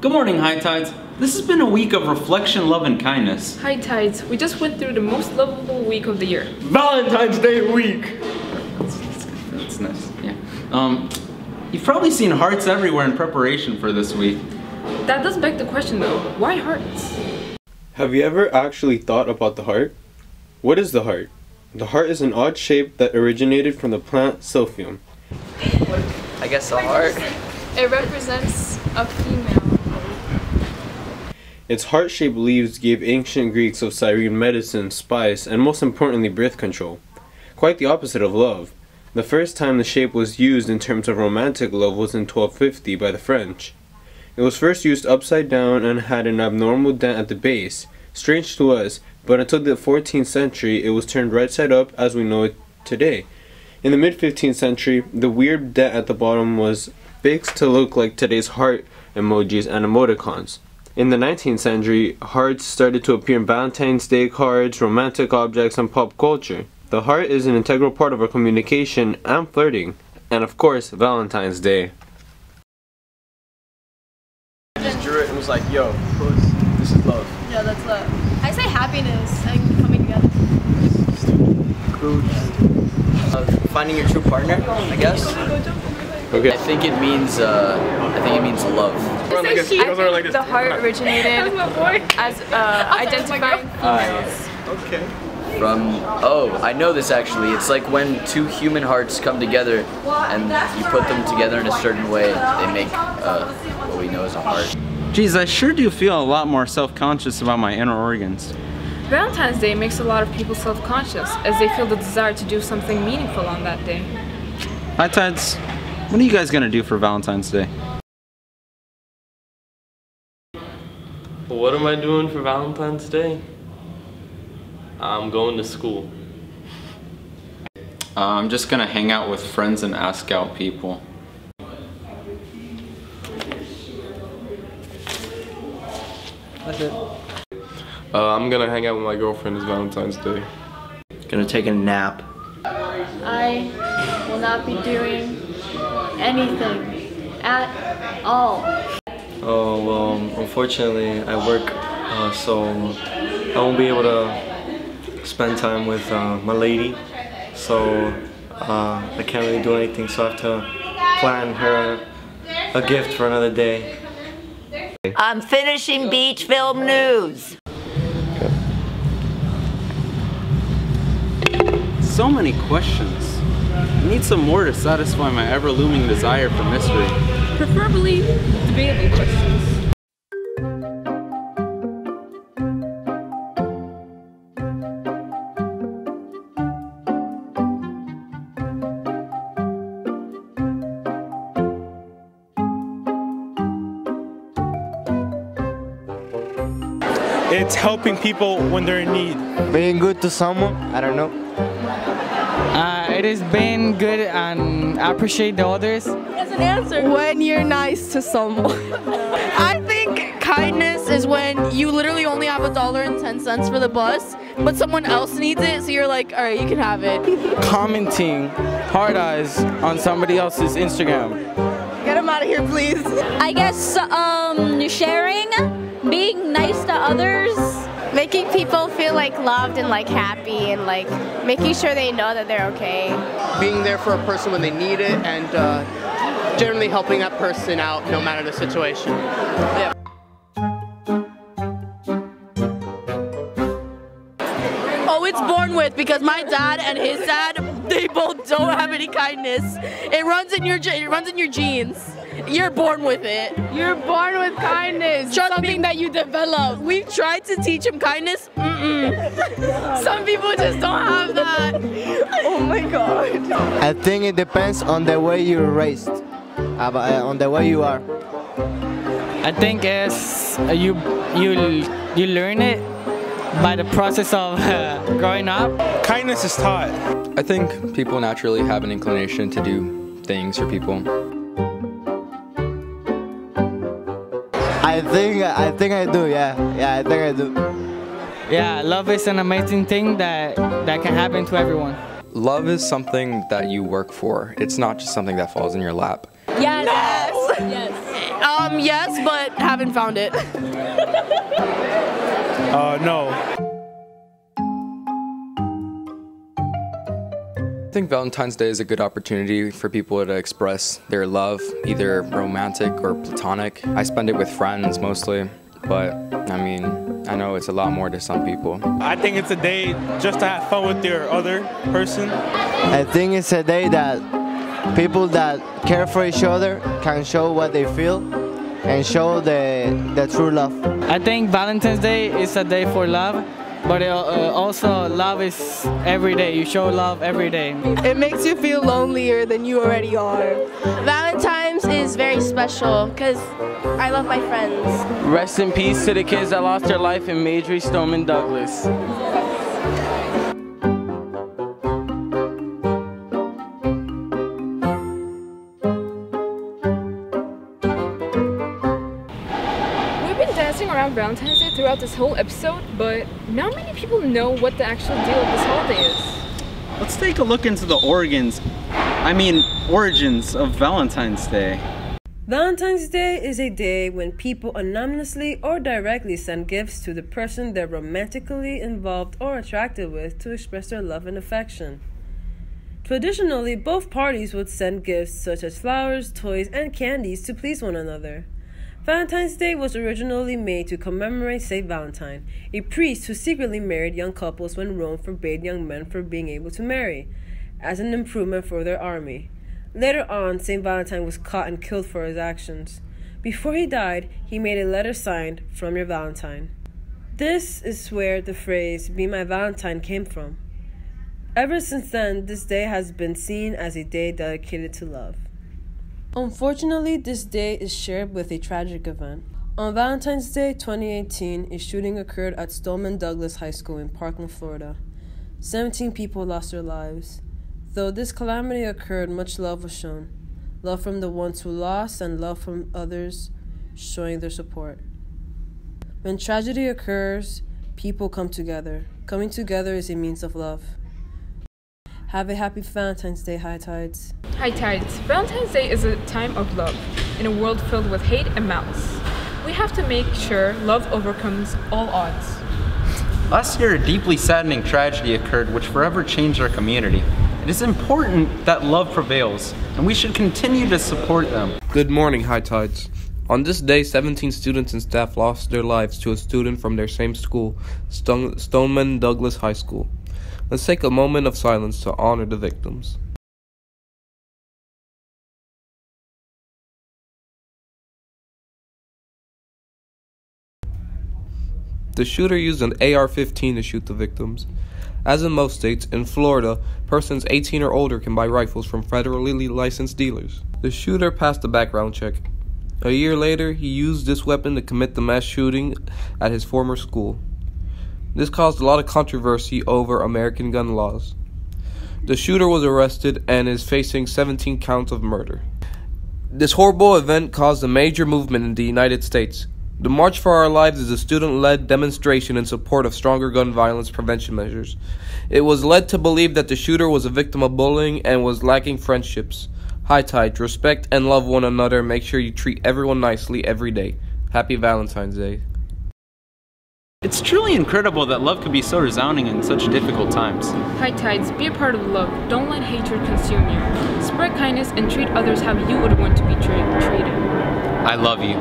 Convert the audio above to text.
Good morning, High Tides. This has been a week of reflection, love, and kindness. High Tides, we just went through the most lovable week of the year. Valentine's Day week! That's nice, yeah. You've probably seen hearts everywhere in preparation for this week. That does beg the question though, why hearts? Have you ever actually thought about the heart? What is the heart? The heart is an odd shape that originated from the plant silphium. I guess the heart. It represents a female. Its heart-shaped leaves gave ancient Greeks of Cyrene medicine, spice, and most importantly birth control. Quite the opposite of love. The first time the shape was used in terms of romantic love was in 1250 by the French. It was first used upside down and had an abnormal dent at the base. Strange to us, but until the 14th century it was turned right side up as we know it today. In the mid-15th century, the weird dent at the bottom was fixed to look like today's heart emojis and emoticons. In the 19th century, hearts started to appear in Valentine's Day cards, romantic objects, and pop culture. The heart is an integral part of our communication and flirting. And of course, Valentine's Day. I just drew it and was like, yo, this is love. Yeah, that's love. I say happiness and coming together. Finding your true partner, I guess. Okay. I think it means love. I think the heart originated as identifying females. Okay. I know this actually. It's like when two human hearts come together and you put them together in a certain way, they make what we know as a heart. Geez, I sure do feel a lot more self-conscious about my inner organs. Valentine's Day makes a lot of people self-conscious as they feel the desire to do something meaningful on that day. High Tides, what are you guys gonna do for Valentine's Day? What am I doing for Valentine's Day? I'm going to school. I'm just gonna hang out with friends and ask out people. That's it. I'm gonna hang out with my girlfriend this Valentine's Day. Gonna take a nap. I will not be doing anything at all. Oh, well, unfortunately I work, so I won't be able to spend time with my lady, so I can't really do anything, so I have to plan her a gift for another day. I'm finishing beach film news. So many questions. I need some more to satisfy my ever-looming desire for mystery. Preferably debatable questions. It's helping people when they're in need. Being good to someone, I don't know. It has been good and I appreciate the others. That's an answer. When you're nice to someone. I think kindness is when you literally only have $1.10 for the bus, but someone else needs it, so you're like, all right, you can have it. Commenting hard eyes on somebody else's Instagram. Get him out of here, please. I guess sharing, being nice to others. Making people feel like loved and like happy and like making sure they know that they're okay. Being there for a person when they need it and generally helping that person out no matter the situation. Yeah. Oh, it's born with, because my dad and his dad, they both don't have any kindness. It runs in your genes. You're born with it. You're born with kindness. Something that you develop. We've tried to teach him kindness. Some people just don't have that. Oh my God. I think it depends on the way you're raised, on the way you are. I think as you learn it by the process of growing up. Kindness is taught. I think people naturally have an inclination to do things for people. I think I do, yeah. Yeah, I think I do. Yeah, love is an amazing thing that can happen to everyone. Love is something that you work for. It's not just something that falls in your lap. Yes. No. Yes. Yes, but haven't found it. No. I think Valentine's Day is a good opportunity for people to express their love, either romantic or platonic. I spend it with friends mostly, but I mean, I know it's a lot more to some people. I think it's a day just to have fun with your other person. I think it's a day that people that care for each other can show what they feel and show the true love. I think Valentine's Day is a day for love, but also love is every day. You show love every day. It makes you feel lonelier than you already are. Valentine's is very special because I love my friends. Rest in peace to the kids that lost their life in Marjorie Stoneman Douglas. Around Valentine's Day throughout this whole episode, but not many people know what the actual deal of this holiday is. Let's take a look into the origins of Valentine's Day. Valentine's Day is a day when people anonymously or directly send gifts to the person they're romantically involved or attracted with to express their love and affection. Traditionally, both parties would send gifts such as flowers, toys, and candies to please one another. Valentine's Day was originally made to commemorate Saint Valentine, a priest who secretly married young couples when Rome forbade young men from being able to marry, as an improvement for their army. Later on, Saint Valentine was caught and killed for his actions. Before he died, he made a letter signed, "From your Valentine." This is where the phrase, "Be my Valentine," came from. Ever since then, this day has been seen as a day dedicated to love. Unfortunately, this day is shared with a tragic event. On Valentine's Day 2018, a shooting occurred at Stoneman Douglas High School in Parkland, Florida. 17 people lost their lives. Though this calamity occurred, much love was shown. Love from the ones who lost and love from others showing their support. When tragedy occurs, people come together. Coming together is a means of love. Have a happy Valentine's Day, High Tides. High Tides. Valentine's Day is a time of love in a world filled with hate and malice. We have to make sure love overcomes all odds. Last year, a deeply saddening tragedy occurred which forever changed our community. It is important that love prevails, and we should continue to support them. Good morning, High Tides. On this day, 17 students and staff lost their lives to a student from their same school, Stoneman Douglas High School. Let's take a moment of silence to honor the victims. The shooter used an AR-15 to shoot the victims. As in most states, in Florida, persons 18 or older can buy rifles from federally licensed dealers. The shooter passed the background check. A year later, he used this weapon to commit the mass shooting at his former school. This caused a lot of controversy over American gun laws. The shooter was arrested and is facing 17 counts of murder. This horrible event caused a major movement in the United States. The March for Our Lives is a student-led demonstration in support of stronger gun violence prevention measures. It was led to believe that the shooter was a victim of bullying and was lacking friendships. High Tide, respect and love one another. Make sure you treat everyone nicely every day. Happy Valentine's Day. It's truly incredible that love could be so resounding in such difficult times. High Tides, be a part of love. Don't let hatred consume you. Spread kindness and treat others how you would want to be treated. I love you.